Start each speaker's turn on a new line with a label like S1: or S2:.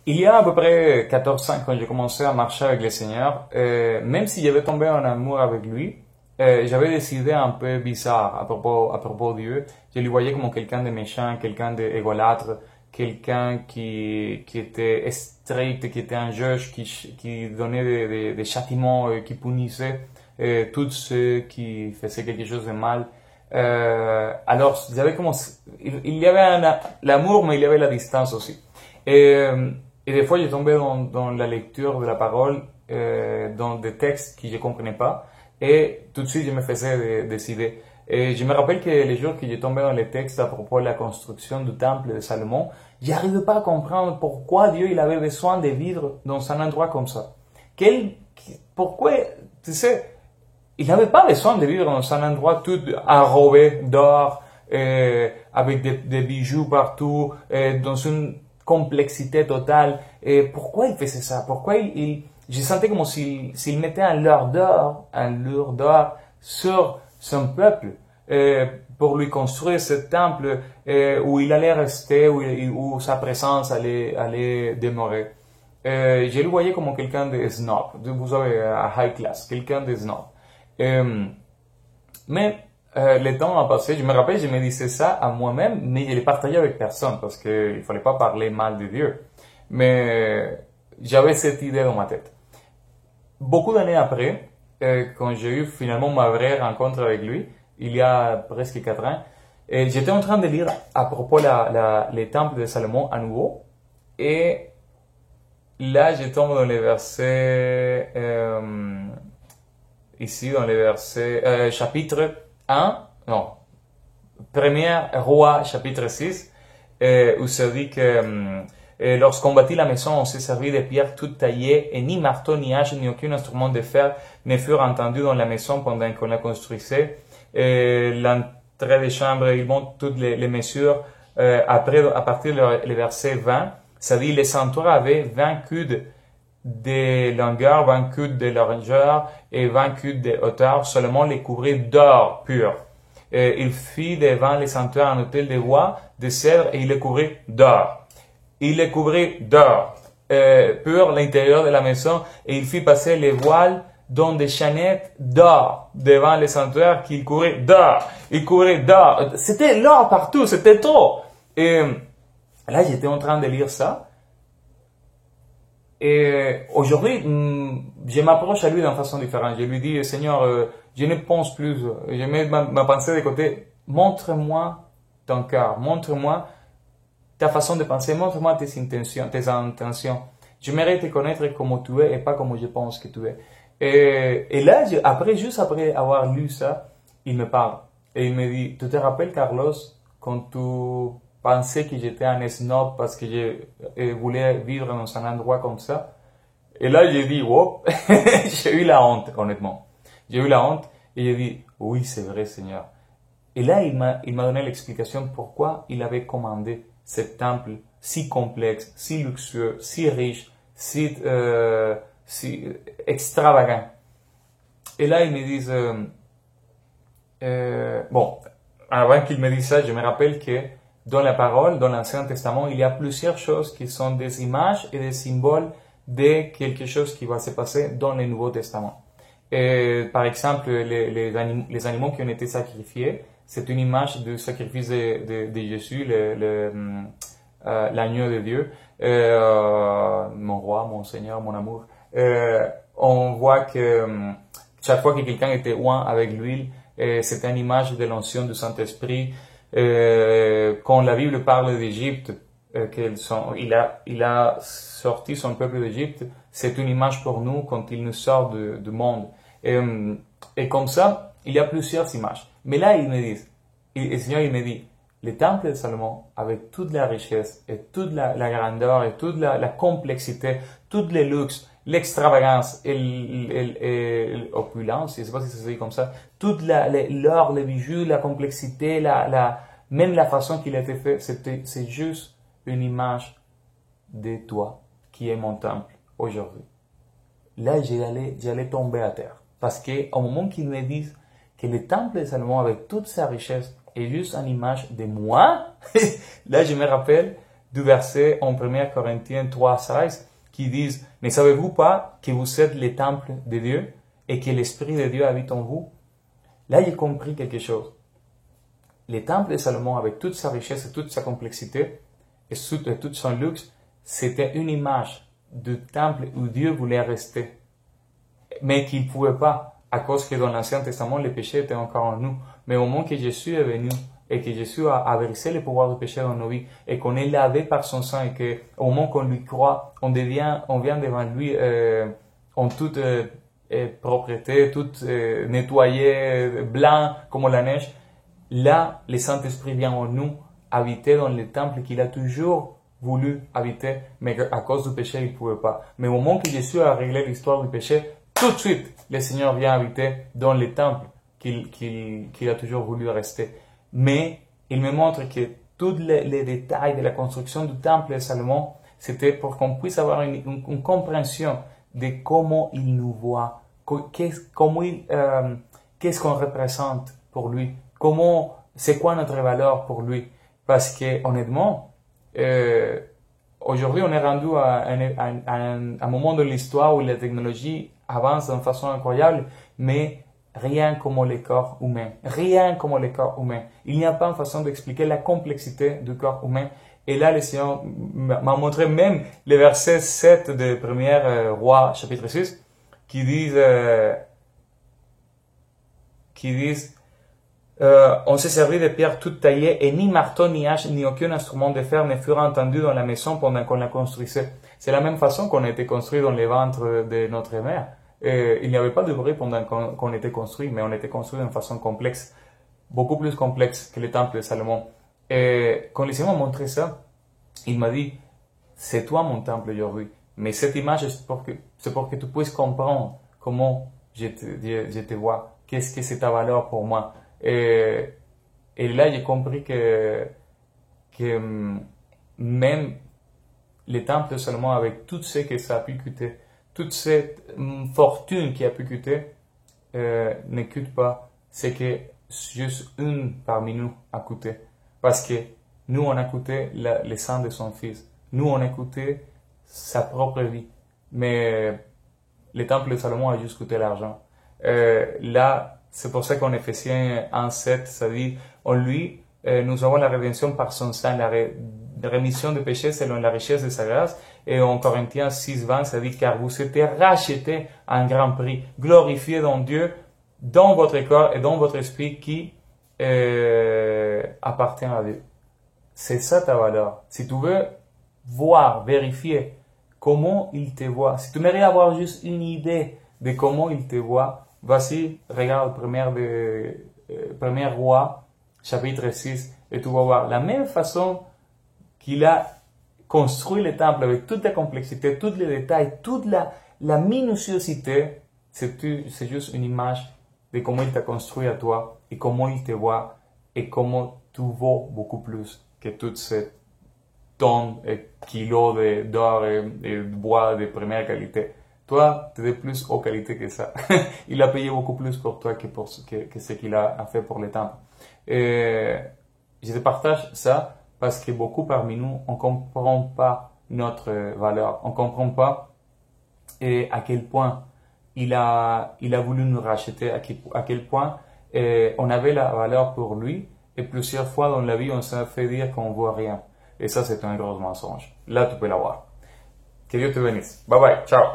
S1: Il y a à peu près 14 ans, quand j'ai commencé à marcher avec le Seigneur, même si j'avais tombé en amour avec lui, j'avais des idées un peu bizarres à propos de Dieu. Je le voyais comme quelqu'un de méchant, quelqu'un d'égolâtre, quelqu'un qui était strict, qui était un juge, qui donnait des châtiments, qui punissait tous ceux qui faisaient quelque chose de mal. Alors, j'avais comme, il y avait l'amour, mais il y avait la distance aussi. Et des fois, j'ai tombé dans la lecture de la parole, dans des textes que je ne comprenais pas, et tout de suite, je me faisais des idées. Et je me rappelle que les jours que j'ai tombé dans les textes à propos de la construction du temple de Salomon, j'arrivais pas à comprendre pourquoi Dieu il avait besoin de vivre dans un endroit comme ça. Pourquoi, tu sais, il n'avait pas besoin de vivre dans un endroit tout enrobé d'or, avec des bijoux partout, dans une complexité totale. Et pourquoi il faisait ça? Je sentais comme s'il mettait un leurre d'or sur son peuple, pour lui construire ce temple, où il allait rester, où sa présence allait demeurer. Je le voyais comme quelqu'un de snob, vous savez, à high class, quelqu'un de snob. Mais le temps a passé, je me rappelle, je me disais ça à moi-même, mais je ne le partageais avec personne parce qu'il ne fallait pas parler mal de Dieu. Mais j'avais cette idée dans ma tête. Beaucoup d'années après, quand j'ai eu finalement ma vraie rencontre avec lui, il y a presque 4 ans, j'étais en train de lire à propos les temples de Salomon à nouveau, et là je tombe dans les versets, ici dans les versets, chapitre 1, non, 1er Roi chapitre 6, où ça dit que lorsqu'on bâtit la maison, on s'est servi de pierres toutes taillées, et ni marteau, ni hache, ni aucun instrument de fer ne furent entendus dans la maison pendant qu'on la construisait. L'entrée des chambres, ils montrent toutes les mesures. Après, à partir du verset 20, ça dit, les sanctuaires avaient 20 cudes de longueur, 20 cudes de largeur et 20 cudes de hauteur, seulement les couvrir d'or pur. Il fit devant les sanctuaires un autel de bois, de cèdre, et il les couvrit d'or. Il les couvrit d'or pour l'intérieur de la maison, et il fit passer les voiles dans des chaînettes d'or devant les sanctuaires qu'il couvrit d'or. Il couvrit d'or. C'était l'or partout, c'était trop. Et là, j'étais en train de lire ça. Et aujourd'hui, je m'approche à lui d'une façon différente. Je lui dis, Seigneur, je ne pense plus. Je mets ma pensée de côté. Montre-moi ton cœur. Montre-moi ta façon de penser. Montre-moi tes intentions. J'aimerais te connaître comme tu es et pas comme je pense que tu es. Et là, juste après avoir lu ça, il me parle. Et il me dit, tu te rappelles, Carlos, quand tu pensais que j'étais un snob parce que je voulais vivre dans un endroit comme ça? Et là, j'ai dit, wow, j'ai eu la honte, honnêtement. J'ai eu la honte et j'ai dit, oui, c'est vrai, Seigneur. Et là, il m'a donné l'explication pourquoi il avait commandé ce temple si complexe, si luxueux, si riche, si extravagant. Et là, ils me disent, bon, avant qu'ils me disent ça, je me rappelle que dans la parole, dans l'Ancien Testament, il y a plusieurs choses qui sont des images et des symboles de quelque chose qui va se passer dans le Nouveau Testament. Et, par exemple, les animaux qui ont été sacrifiés, c'est une image du sacrifice de Jésus, l'agneau de Dieu, mon roi, mon Seigneur, mon amour. On voit que chaque fois que quelqu'un était oint avec l'huile, c'était une image de l'onction du Saint-Esprit. Quand la Bible parle d'Égypte, il a sorti son peuple d'Égypte, c'est une image pour nous quand il nous sort du monde. Et comme ça, il y a plusieurs images. Mais là, ils me disent, et le Seigneur il me dit, le temple de Salomon, avec toute la richesse et toute la grandeur et toute la complexité, tous les luxes, l'extravagance et l'opulence, je ne sais pas si ça se dit comme ça, tout l'or, les bijoux, la complexité, même la façon qu'il a été fait, c'est juste une image de toi qui est mon temple aujourd'hui. Là, j'allais tomber à terre. Parce qu'au moment qu'ils me disent que le temple de Salomon, avec toute sa richesse, est juste une image de moi, là, je me rappelle du verset en 1 Corinthiens 3:16 qui disent « Ne savez-vous pas que vous êtes le temple de Dieu et que l'Esprit de Dieu habite en vous ?» Là, j'ai compris quelque chose. Le temple de Salomon, avec toute sa richesse et toute sa complexité et tout son luxe, c'était une image du temple où Dieu voulait rester, mais qu'il ne pouvait pas, à cause que dans l'Ancien Testament, le péché était encore en nous. Mais au moment que Jésus est venu et que Jésus a brisé le pouvoir du péché dans nos vies et qu'on est lavé par son sang et qu'au moment qu'on lui croit, on vient devant lui en toute propreté, tout nettoyé, blanc comme la neige, là, le Saint-Esprit vient en nous habiter dans le temple qu'il a toujours voulu habiter, mais à cause du péché, il ne pouvait pas. Mais au moment que Jésus a réglé l'histoire du péché, tout de suite, le Seigneur vient habiter dans le temple qu'il a toujours voulu rester. Mais il me montre que tous les détails de la construction du temple de Salomon, c'était pour qu'on puisse avoir une compréhension de comment il nous voit, qu'est-ce qu'on représente pour lui, c'est quoi notre valeur pour lui. Parce que honnêtement, aujourd'hui on est rendu à un moment de l'histoire où la technologie avance d'une façon incroyable, mais rien comme le corps humain. Rien comme le corps humain. Il n'y a pas une façon d'expliquer la complexité du corps humain. Et là, le Seigneur m'a montré même le verset 7 de 1er Roi, chapitre 6, qui disent on s'est servi de pierres toutes taillées et ni marteau, ni hache, ni aucun instrument de fer ne furent entendus dans la maison pendant qu'on la construisait. C'est la même façon qu'on a été construit dans les ventres de notre mère. Il n'y avait pas de bruit pendant qu'on était construit, mais on était construit d'une façon complexe, beaucoup plus complexe que le temple de Salomon. Et quand le Seigneur m'a montré ça, il m'a dit, c'est toi mon temple aujourd'hui. Mais cette image, c'est pour que tu puisses comprendre comment je te vois, qu'est-ce que c'est ta valeur pour moi. Et là, j'ai compris que même le temple de Salomon, avec tout ce que ça a pu coûter, toute cette fortune qui a pu coûter, ne coûte pas ce que juste une parmi nous a coûté. Parce que nous, on a coûté le sang de son fils. Nous, on a coûté sa propre vie. Mais le temple de Salomon a juste coûté l'argent. Là, c'est pour ça qu'en Éphésiens 1:7, ça dit, en lui, nous avons la rédemption par son sang, la rémission de péché selon la richesse de sa grâce. Et en Corinthiens 6:20, ça dit, car vous êtes rachetés à un grand prix, glorifiés dans Dieu, dans votre corps et dans votre esprit qui appartient à Dieu. C'est ça ta valeur. Si tu veux voir, vérifier comment il te voit, si tu aimerais avoir juste une idée de comment il te voit, vas-y, regarde 1er Roi, chapitre 6, et tu vas voir la même façon qu'il a construit le temple avec toute la complexité, tous les détails, toute la minutiosité. C'est juste une image de comment il t'a construit à toi et comment il te voit et comment tu vaux beaucoup plus que toutes ces tonnes et kilos d'or et de bois de première qualité. Toi, tu es de plus haute qualité que ça. Il a payé beaucoup plus pour toi que ce qu'il a fait pour le temple. Et je te partage ça parce que beaucoup parmi nous, on ne comprend pas notre valeur. On ne comprend pas à quel point il a voulu nous racheter, à quel point on avait la valeur pour lui. Et plusieurs fois dans la vie, on s'est fait dire qu'on ne voit rien. Et ça, c'est un gros mensonge. Là, tu peux l'avoir. Que Dieu te bénisse. Bye bye. Ciao.